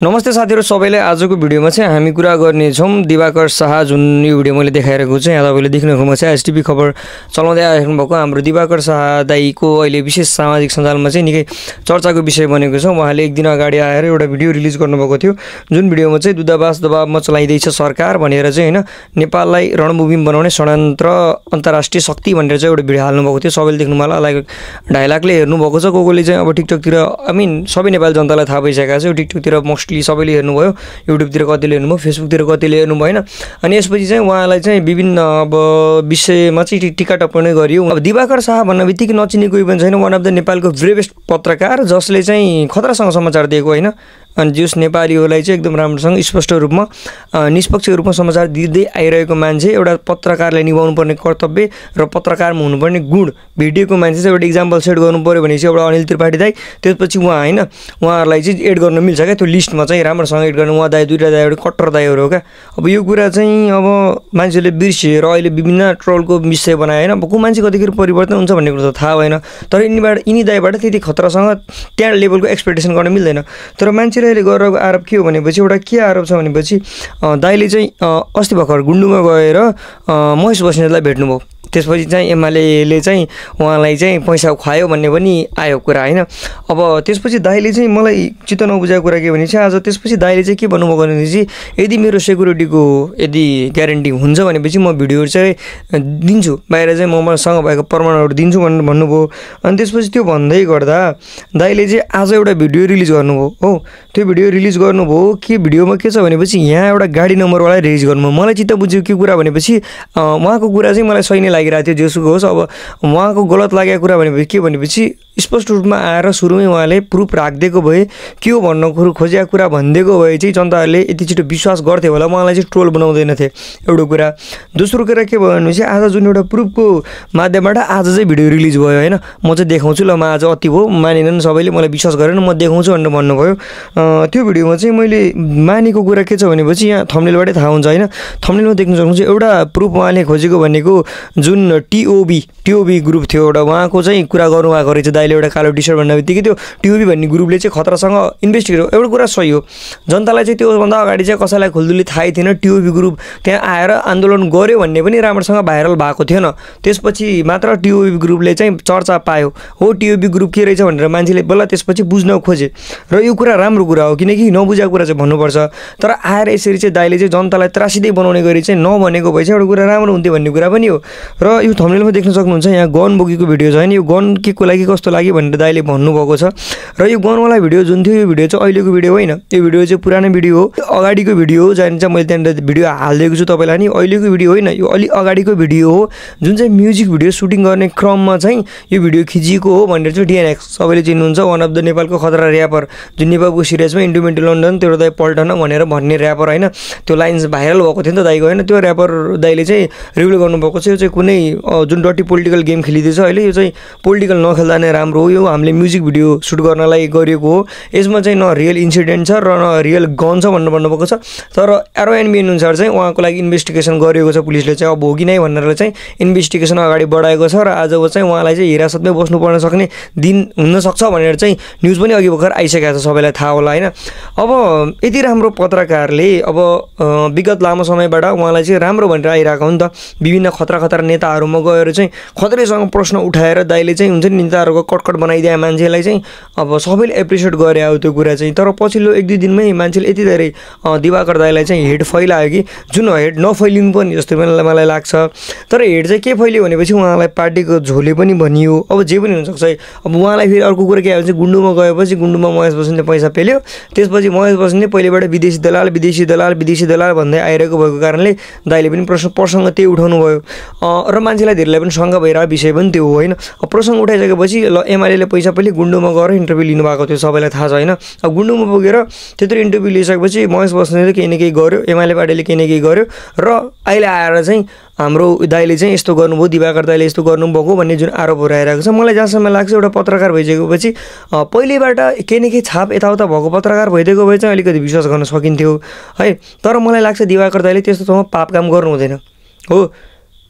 नमस्ते साथीहरु सबैलाई आजको भिडियोमा चाहिँ हामी कुरा गर्ने छौं दिवाकर शाह जुन यो भिडियो मैले देखाइरहेको छु यहाँ तपाईले देख्नुहुन्छ चाहिँ एसटीपी खबर चलाउँदै आइराख्नु भएको हाम्रो दिवाकर शाह दाइको अहिले विशेष सामाजिक सञ्जालमा चाहिँ निकै चर्चाको विषय बनेको छ। उहाँले एक दिन अगाडि आएर एउटा भिडियो रिलिज गर्नुभएको थियो जुन भिडियोमा चाहिँ दूतावास दबावमा चलाइदैछ सरकार भनेर चाहिँ हैन नेपाललाई रणभूमि बनाउने षड्यन्त्र अन्तर्राष्ट्रिय शक्ति भनेर चाहिँ एउटा भिडियो हाल्नु भएको थियो। सबैले देख्नु होला लाइक 2.5 लाखले हेर्नु भएको छ। कोकोले चाहिँ अब टिकटकतिर आई मीन सबै नेपाली जनतालाई थाहा भइसकेको छ टिकटकतिर मोस्टली सबैले हेर्नुभयो, युट्युबतिर कतिले हेर्नुभयो, फेसबुकतिर कतिले हेर्नुभयो हैन। अनि यसपछि चाहिँ उहाँलाई चाहिँ विभिन्न अब विषयमा चाहिँ टिका टिप्पणी गरियो। अब दिवाकर शाह भन्नेबित्तिकै नचिने कोही पनि छैन, वान अफ द नेपालको ब्रेभेस्ट पत्रकार जसले चाहिँ खतरासँग समाचार दिएको हैन। अनि जस नेपालीहरूलाई चाहिँ एकदम राम्रोसँग स्पष्ट रूपमा निष्पक्ष रूपमा समाचार दिँदै आइरहेको मान्छे, एउटा पत्रकारले निभाउनु पर्ने कर्तव्य र पत्रकारमा हुनुपर्ने गुण भेटिएको मान्छे चाहिँ एउटा इक्जाम्पल सेट गर्नु पर्यो भने चाहिँ एउटा अनिल त्रिपाठी दाइ, त्यसपछि उहाँ हैन उहाँहरूलाई चाहिँ एड गर्न मिल्छ क्या त्यो लिस्टमा चाहिँ राम्रोसँग एड गर्न। उहाँ दाइ दुईटा दाइ एउटा कट्टर दाइहरू हो क्या। अब यो कुरा चाहिँ अब मान्छेले बिर्सिएर अहिले विभिन्न ट्रोलको विषय बनाए हैन। अब को मान्छे कतिखेर परिवर्तन हुन्छ भन्ने कुरा त थाहा भएन, तर यिनी दाइबाट त्यति खतरासँग त्यहाँ लेभलको एक्सपेक्टेसन गर्न मिल्दैन। तर मान्छेले अहिले गरेको आरोप के हो भनेपछि एउटा के आरोप छ भनेपछि दाइले चाहिँ अस्ति भर्खर गुन्डुमा गएर महेश बस्नेतलाई भेट्नुभयो। त्यसपछि चाहिँ एमालेले चाहिँ उहाँलाई चाहिँ पैसा खुवायो भन्ने पनि आयो कुरा हैन। अब त्यसपछि दाइले चाहिँ मलाई चित्त नबुझाएको कुरा के भने चाहिँ आज त्यसपछि दाइले चाहिँ के भन्नुभयो भनेपछि यदि मेरो सेक्युरिटीको यदि ग्यारेन्टी हुन्छ भनेपछि म भिडियोहरु चाहिँ दिन्छु, बाहिर चाहिँ मसँग भएको प्रमाणहरु दिन्छु भनेर भन्नुभयो। अनि त्यसपछि त्यो भन्दै गर्दा दाइले चाहिँ आज एउटा भिडियो रिलिज गर्नुभयो हो। त्यो भिडियो रिलिज गर्नुभयो के भिडियोमा के छ भनेपछि यहाँ एउटा गाडी नम्बरवाला रिलिज गर्नुभयो। मलाई चित्त बुझ्यो के कुरा भनेपछि उहाँको कुरा चाहिँ मलाई सही नै लागिरहेको थियो जेसुको होस्। अब उहाँको गलत लागेको कुरा भनेपछि के भनेपछि स्पष्ट रूपमा आएर सुरुमै उहाँले प्रुफ राखिदिएको भए के हो भन्न खोजेको कुरा भनिदिएको भए चाहिँ जनताहरूले यति छिटो विश्वास गर्थे होला, उहाँलाई चाहिँ ट्रोल बनाउँदैनथे एउटा कुरा। दोस्रो कुरा के भयो भनेपछि आज जुन एउटा प्रुफको माध्यमबाट आज चाहिँ भिडियो रिलिज भयो हैन, म चाहिँ देखाउँछु ल, म आज अति भयो मानेनन् सबैले, मलाई विश्वास गरेन, म देखाउँछु भनेर भन्नुभयो। त्यो भिडियोमा चाहिँ मैले मानेको कुरा के छ भनेपछि यहाँ थम्बनेलबाटै थाहा हुन्छ हैन। थम्बनेलमा देख्न सक्नुहुन्छ एउटा प्रुफ उहाँले खोजेको भनेको जुन टिओबी ग्रुप थियो एउटा, उहाँको चाहिँ कुरा गर्नुभएको रहेछ दाइले एउटा कालो टी सर्ट भन्नेबित्तिकै त्यो टिओबी भन्ने ग्रुपले चाहिँ खतरासँग इन्भेस्टिगेट एउटा कुरा सही हो। जनतालाई चाहिँ त्योभन्दा अगाडि चाहिँ कसैलाई खुल्दुली थाहै थिएन टिओबी ग्रुप त्यहाँ आएर आन्दोलन गर्यो भन्ने पनि राम्रोसँग भाइरल भएको थिएन। त्यसपछि मात्र टिओबी ग्रुपले चाहिँ चर्चा पायो हो टिओबी ग्रुप के रहेछ भनेर मान्छेले बल्ल त्यसपछि बुझ्न खोजे र यो कुरा राम्रो कुरा हो किनकि नबुझेको कुरा चाहिँ भन्नुपर्छ। तर आएर यसरी चाहिँ दाइले चाहिँ जनतालाई त्रासिँदै बनाउने गरी चाहिँ नभनेको भए चाहिँ एउटा कुरा राम्रो हुन्थ्यो भन्ने कुरा पनि हो। र यो थम्बनेलमा देख्न सक्नुहुन्छ यहाँ गन बोकेको भिडियो छ हैन, यो गन के को लागि कस्तो लागि भनेर दाइले भन्नुभएको छ। र यो गनवाला भिडियो जुन थियो यो भिडियो चाहिँ अहिलेको भिडियो होइन, यो भिडियो चाहिँ पुरानो भिडियो हो, अगाडिको भिडियो हो जहाँ चाहिँ मैले त्यहाँनिर भिडियो हालिदिएको छु तपाईँलाई नि। अहिलेको भिडियो होइन, यो अलि अगाडिको भिडियो हो जुन चाहिँ म्युजिक भिडियो सुटिङ गर्ने क्रममा चाहिँ यो भिडियो खिचिएको हो भनेर चाहिँ डिएनएक्स सबैले चिन्नुहुन्छ, वान अफ द नेपालको खतरा ऱ्यापर जुन नेपालको सिरियसमा इन्डुमेन्टल लन्डन त्यो दाइ पल्टन भनेर भन्ने ऱ्यापर होइन, त्यो लाइन्स भाइरल भएको थियो नि त दाइको होइन। त्यो ऱ्यापर दाइले चाहिँ रिभिल गर्नुभएको छ यो चाहिँ कुनै जुन डटी पोलिटिकल गेम खेलिँदैछ अहिले यो चाहिँ पोलिटिकल नखेल्दा नै राम्रो हो, यो हामीले म्युजिक भिडियो सुट गर्नलाई गरेको हो, यसमा चाहिँ न रियल इन्सिडेन्ट छ र न रियल गन छ भनेर भन्नुभएको छ। तर आरओएनबी अनुसार चाहिँ उहाँको लागि इन्भेस्टिगेसन गरेको छ पुलिसले चाहिँ, अब हो कि नै भनेर चाहिँ इन्भेस्टिगेसन अगाडि बढाएको छ र आज चाहिँ उहाँलाई चाहिँ हिरासतमै बस्नुपर्न सक्ने दिन हुनसक्छ भनेर चाहिँ न्युज पनि अघि भर्खर आइसकेको छ, सबैलाई थाहा होला होइन। अब यति राम्रो पत्रकारले अब विगत लामो समयबाट उहाँलाई चाहिँ राम्रो भनेर आइरहेको हो नि त, विभिन्न खतरा नेताहरूमा गएर चाहिँ खतरैसँग प्रश्न उठाएर दाइले चाहिँ हुन्छ नि नेताहरूको कटकट बनाइदिए मान्छेलाई चाहिँ अब सबैले एप्रिसिएट गरे हो त्यो कुरा चाहिँ। तर पछिल्लो 1-2 दिनमै मान्छेले यति धेरै दिवाकर दाइलाई चाहिँ हेड फैलायो कि जुन हेड नफैलिनु पनि जस्तो मलाई लाग्छ। तर हेड चाहिँ के फैल्यो भनेपछि उहाँलाई पार्टीको झोले पनि भनियो, अब जे पनि हुनसक्छ। अब उहाँलाई फेरि अर्को कुरा के आयो भने गुन्डुमा गएपछि गुन्डुमा महेश बस्नेतले पैसा पेल्यो, त्यसपछि महेश बस्नेतले पहिलेबाट विदेशी दलाल भन्दै आइरहेको भएको कारणले दाइले पनि प्रसङ्ग त्यही उठाउनु भयो र मान्छेलाई धेरैलाई पनि शङ्का भइरहेको विषय पनि त्यो हो होइन। अब प्रसङ्ग उठाइसकेपछि ल एमाले पैसा पेल्यो गुन्डुमा गएर इन्टरभ्यू लिनुभएको थियो, सबैलाई थाहा छ होइन। अब गुन्डुमा पुगेर त्यत्रो इन्टरभ्यू लिइसकेपछि महेश बस्नेतले केही न केही गर्यो, एमाले पार्टीले केही न केही गर्यो र अहिले आएर चाहिँ हाम्रो दाइले चाहिँ यस्तो गर्नुभयो, दिवाकर दाइले यस्तो गर्नुभएको भन्ने जुन आरोपहरू आइरहेको छ, मलाई जहाँसम्म लाग्छ एउटा पत्रकार भइसकेपछि पहिलेबाट केही न केही छाप यताउता भएको पत्रकार भइदिएको भए चाहिँ अलिकति विश्वास गर्न सकिन्थ्यो है। तर मलाई लाग्छ दिवाकर दाइले त्यस्तो पाप काम गर्नु हुँदैन हो।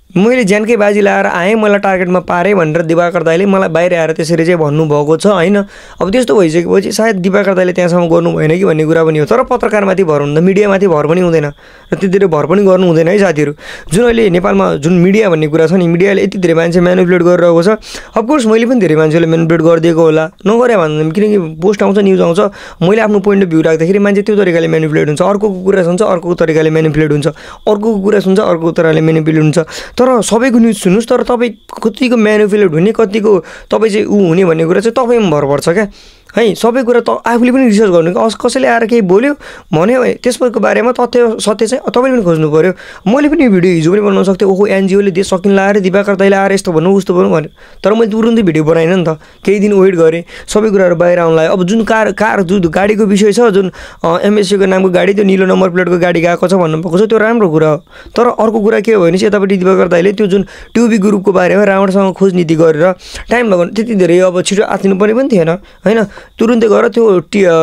मैले ज्यानकै बाजी लाएर आएँ, मलाई टार्गेटमा पारेँ भनेर दिवाकर दाइले मलाई बाहिर आएर त्यसरी चाहिँ भन्नुभएको छ होइन। अब त्यस्तो भइसकेपछि सायद दिवाकर दाइले त्यहाँसम्म गर्नु भएन कि भन्ने कुरा पनि हो। तर पत्रकारमाथि भर हुँदा मिडियामाथि भर पनि हुँदैन र त्यति धेरै भर पनि गर्नु हुँदैन है साथीहरू। जुन अहिले नेपालमा जुन मिडिया भन्ने कुरा छ नि, मिडियाले यति धेरै मान्छे म्यानिपुलेट गरिरहेको छ। अफकोर्स मैले पनि धेरै मान्छेले म्यानिपुलेट गरिदिएको होला, नगरे भन्दा किनकि पोस्ट आउँछ, न्युज आउँछ, मैले आफ्नो पोइन्ट अफ भ्यू राख्दाखेरि मान्छे त्यो तरिकाले म्यानिपुलेट हुन्छ, अर्को कुरा सुन्छ अर्को तरिकाले म्यानिपुलेट हुन्छ, अर्को कुरा सुन्छ अर्को तरिकाले म्यानिपुलेट हुन्छ। तर सबैको न्युज सुन्नुहोस्, तर तपाईँ कतिको म्यानिपुलेट हुने कतिको तपाईँ चाहिँ हुने भन्ने कुरा चाहिँ तपाईँमा भर पर्छ क्या है। सबै कुरा त आफूले पनि रिसर्च गर्नु, कसैले आएर केही बोल्यो भन्यो त्यसको बारेमा तथ्य सत्य चाहिँ तपाईँले पनि खोज्नु पऱ्यो। मैले पनि भिडियो हिजो पनि बनाउन सक्थेँ, ओहो एनजिओले देश सकिन लाएर दिवाकर दाइले आएर यस्तो भन्नु उस्तो भन्नु भन्यो, तर मैले तुरुन्तै भिडियो बनाएन नि त, केही दिन वेट गरेँ, सबै कुराहरू बाहिर आउन लाग्यो। अब जुन कार जुन गाडीको विषय छ, जुन एमएससीको नामको गाडी, त्यो निलो नम्बर प्लेटको गाडी गएको छ भन्नुभएको छ, त्यो राम्रो कुरा हो। तर अर्को कुरा के हो भने चाहिँ यतापट्टि दिवाकर दाइले त्यो जुन टिओबी ग्रुपको बारेमा राम्रोसँग खोज नीति गरेर टाइम लगाउनु त्यति धेरै अब छिटो आत्तिनु पर्ने पनि थिएन होइन। तुरुन्तै गएर त्यो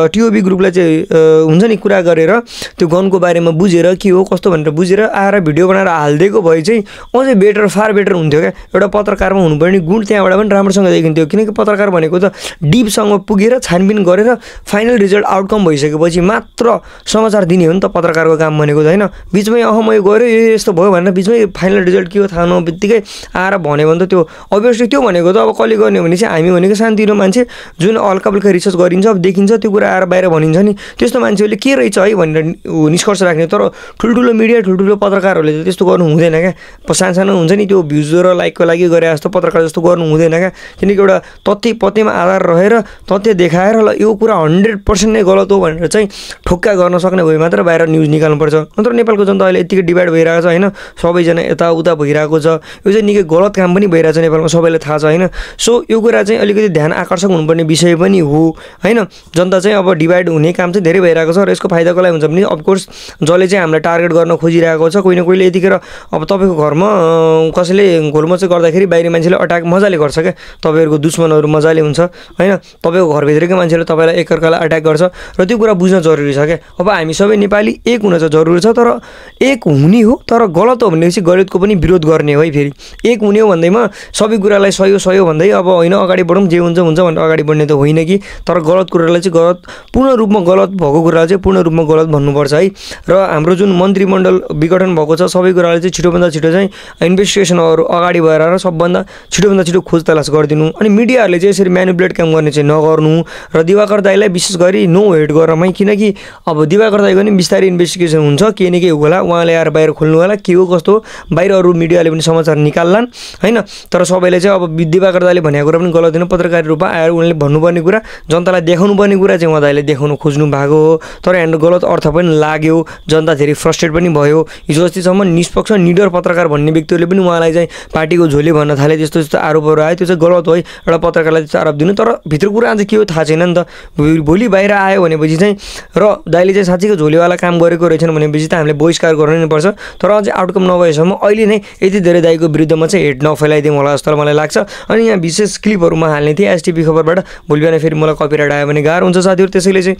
टिओबी ग्रुपलाई चाहिँ हुन्छ नि कुरा गरेर त्यो गनको बारेमा बुझेर के हो कस्तो भनेर बुझेर आएर भिडियो बनाएर हालिदिएको भए चाहिँ अझै बेटर, फार बेटर हुन्थ्यो क्या। एउटा पत्रकारमा हुनुपर्ने गुण त्यहाँबाट पनि राम्रोसँग देखिन्थ्यो, किनकि पत्रकार भनेको त डिपसँग पुगेर छानबिन गरेर फाइनल रिजल्ट आउटकम भइसकेपछि मात्र समाचार दिने हो नि त पत्रकारको काम भनेको त होइन। बिचमै म यो गऱ्यो यो यस्तो भयो भनेर बिचमै फाइनल रिजल्ट के हो थाहा नहुने बित्तिकै आएर भन्यो भने त त्यो अभियसली त्यो भनेको त अब कसले गर्ने भने चाहिँ हामी भनेको शान्तिरो मान्छे जुन हल्का फुल्का रिसर्च गरिन्छ, अब देखिन्छ त्यो कुरा आएर बाहिर भनिन्छ नि, त्यस्तो मान्छेहरूले के रहेछ है भनेर निष्कर्ष राख्ने। तर ठुल्ठुलो मिडिया ठुल्ठुलो पत्रकारहरूले त त्यस्तो गर्नु हुँदैन क्या। सानो हुन्छ नि त्यो भ्युज र लाइकको लागि गरे जस्तो पत्रकार जस्तो गर्नु हुँदैन क्या। किनकि एउटा तथ्यमा आधार रहेर तथ्य देखाएर ल यो कुरा 100% नै गलत हो भनेर चाहिँ ठोक्का गर्न सक्ने भए मात्र बाहिर न्युज निकाल्नुपर्छ। नत्र नेपालको जनता अहिले यतिकै डिभाइड भइरहेको छ होइन, सबैजना यताउता भइरहेको छ, यो चाहिँ निकै गलत काम पनि भइरहेको छ नेपालमा, सबैलाई थाहा छ होइन। सो यो कुरा चाहिँ अलिकति ध्यान आकर्षक हुनुपर्ने विषय पनि हो होइन। जनता चाहिँ अब डिभाइड हुने काम चाहिँ धेरै भइरहेको छ र यसको फाइदा कसलाई हुन्छ भने अफकोर्स जसले चाहिँ हामीलाई टार्गेट गर्न खोजिरहेको छ, कोही न कोहीले यतिखेर अब तपाईँको घरमा कसैले घोलमच गर्दाखेरि बाहिरी मान्छेले अट्याक मजाले गर्छ क्या, तपाईँहरूको दुश्मनहरू मजाले हुन्छ होइन। तपाईँको घरभित्रकै मान्छेले तपाईँलाई एकअर्कालाई अट्याक गर्छ र त्यो कुरा बुझ्न जरुरी छ क्या। अब हामी सबै नेपाली एक हुन चाहिँ जरुरी छ, तर एक हुने हो तर गलत हो भनेपछि गलतको पनि विरोध गर्ने हो है। फेरि एक हुने हो भन्दैमा सबै कुरालाई सही हो भन्दै अब होइन अगाडि बढौँ जे हुन्छ भनेर अगाडि बढ्ने त होइन कि। तर गलत कुरालाई चाहिँ गलत, पूर्ण रूपमा गलत भएको कुरालाई चाहिँ पूर्ण रूपमा गलत भन्नुपर्छ है। र हाम्रो जुन मन्त्रीमण्डल विघटन भएको छ सबै कुरालाई चाहिँ छिटोभन्दा छिटो चाहिँ इन्भेस्टिगेसनहरू अगाडि बढाएर सबभन्दा छिटोभन्दा छिटो खोज तलास गरिदिनु। अनि मिडियाहरूले चाहिँ यसरी म्यानिपुलेट काम गर्ने चाहिँ नगर्नु र दिवाकर दाइलाई विशेष गरी नो हेट गरमै, किनकि अब दिवाकर दाइको नि बिस्तारै इन्भेस्टिगेसन हुन्छ, केही न केही होला, उहाँले आएर बाहिर खोल्नु होला के हो कस्तो, बाहिर अरू मिडियाले पनि समाचार निकाल्लान् होइन। तर सबैले चाहिँ अब दिवाकर दाइले भनेको कुरा पनि गलत होइन, पत्रकारी रूपमा आएर उनीहरूले भन्नुपर्ने कुरा जनतालाई देखाउनु पर्ने कुरा चाहिँ उहाँले देखाउनु खोज्नु भएको हो। तर यहाँ गलत अर्थ पनि लाग्यो, जनता धेरै फ्रस्ट्रेट पनि भयो। हिजो अस्तिसम्म निष्पक्ष निडर पत्रकार भन्ने व्यक्तिहरूले पनि उहाँलाई चाहिँ पार्टीको झोले भन्न थाले, त्यस्तो आरोपहरू आयो, त्यो चाहिँ गलत हो है। एउटा पत्रकारलाई त्यस्तो आरोप दिनु, तर भित्र कुरा चाहिँ के हो थाहा छैन नि त। भोलि बाहिर आयो भनेपछि चाहिँ र दाइले चाहिँ साँच्चीको झोलेवाला काम गरेको रहेछन् भनेपछि त हामीले बहिष्कार गर्नु नै पर्छ। तर अझै आउटकम नभएसम्म अहिले नै यति धेरै दाइको विरुद्धमा चाहिँ हेट नफैलाइदिउँ होला जस्तो मलाई लाग्छ। अनि यहाँ विशेष क्लिपहरूमा हाल्ने थिएँ एसटिभी खबरबाट, भोलि बिहान फेरि मलाई कपिराइट आयो भने गाह्रो हुन्छ साथीहरू। त्यसैले चाहिँ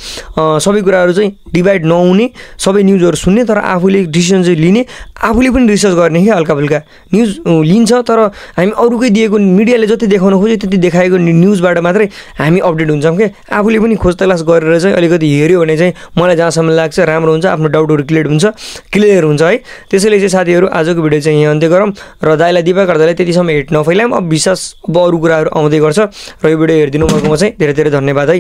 सबै कुराहरू चाहिँ डिभाइड नहुने, सबै न्युजहरू सुन्ने, तर आफूले डिसिसन चाहिँ लिने, आफूले पनि रिसर्च गर्ने क्या। हल्का फुल्का न्युज लिन्छ, तर हामी अरूकै दिएको मिडियाले जति देखाउन खोज्यो त्यति देखाएको न्युजबाट मात्रै हामी अपडेट हुन्छौँ क्या। आफूले पनि खोज तलास गरेर चाहिँ अलिकति हेऱ्यो भने चाहिँ मलाई जहाँसम्म लाग्छ राम्रो हुन्छ, आफ्नो डाउटहरू क्लियर हुन्छ है। त्यसैले चाहिँ साथीहरू आजको भिडियो चाहिँ यहाँ अन्त्य गरौँ र दाइलाई दिवाकर दाइलाई त्यतिसम्म हेट नफैलाऊँ। अब विश्वास अब अरू कुराहरू आउँदै गर्छ र यो भिडियो हेरिदिनु भएकोमा चाहिँ धेरै धेरै धन्यवाद है।